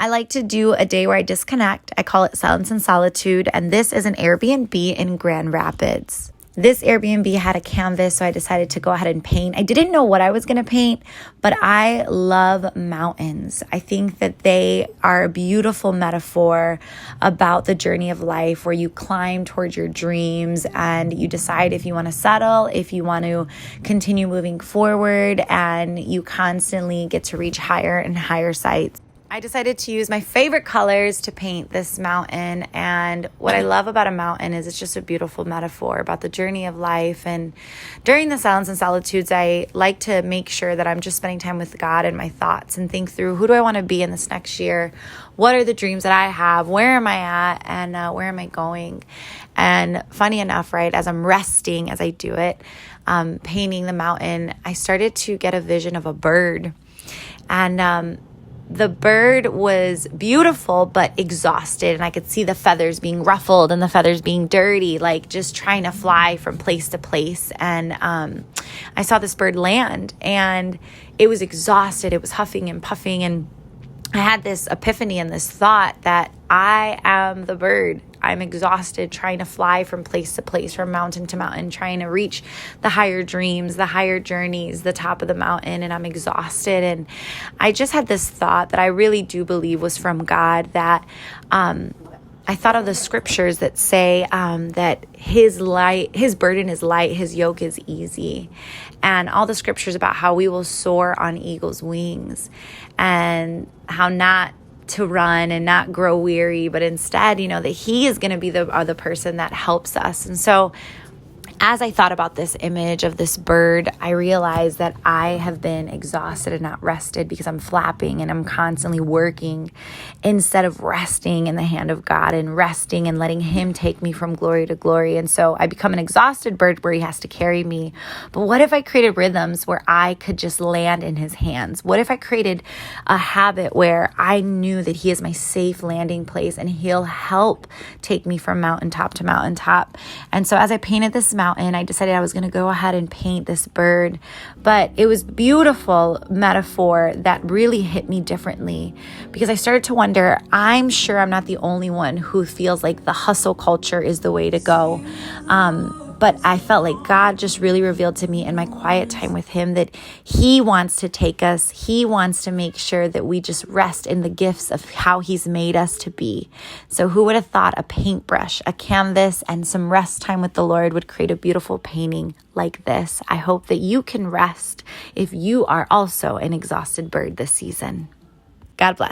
I like to do a day where I disconnect. I call it Silence and Solitude, and this is an Airbnb in Grand Rapids. This Airbnb had a canvas, so I decided to go ahead and paint. I didn't know what I was going to paint, but I love mountains. I think that they are a beautiful metaphor about the journey of life where you climb towards your dreams and you decide if you want to settle, if you want to continue moving forward, and you constantly get to reach higher and higher heights. I decided to use my favorite colors to paint this mountain, and what I love about a mountain is it's just a beautiful metaphor about the journey of life. And during the Silence and Solitudes, I like to make sure that I'm just spending time with God and my thoughts and think through, who do I want to be in this next year? What are the dreams that I have? Where am I at? And where am I going? And funny enough, right, as I'm resting, as I do it, painting the mountain, I started to get a vision of a bird. And the bird was beautiful, but exhausted. And I could see the feathers being ruffled and the feathers being dirty, like just trying to fly from place to place. And I saw this bird land, and it was exhausted. It was huffing and puffing. And I had this epiphany and this thought that I am the bird. I'm exhausted trying to fly from place to place, from mountain to mountain, trying to reach the higher dreams, the higher journeys, the top of the mountain, and I'm exhausted. And I just had this thought that I really do believe was from God, that I thought of the scriptures that say that his burden is light, his yoke is easy. And all the scriptures about how we will soar on eagle's wings, and how not to run and not grow weary, but instead, that he is going to be the other person that helps us. And so as I thought about this image of this bird, I realized that I have been exhausted and not rested because I'm flapping and I'm constantly working instead of resting in the hand of God and resting and letting him take me from glory to glory. And so I become an exhausted bird where he has to carry me. But what if I created rhythms where I could just land in his hands? What if I created a habit where I knew that he is my safe landing place and he'll help take me from mountaintop to mountaintop? And so as I painted this mountain, I decided I was going to go ahead and paint this bird. But it was beautiful metaphor that really hit me differently, because I started to wonder, I'm sure I'm not the only one who feels like the hustle culture is the way to go. But I felt like God just really revealed to me in my quiet time with him that he wants to take us. He wants to make sure that we just rest in the gifts of how he's made us to be. So who would have thought a paintbrush, a canvas, and some rest time with the Lord would create a beautiful painting like this? I hope that you can rest if you are also an exhausted bird this season. God bless.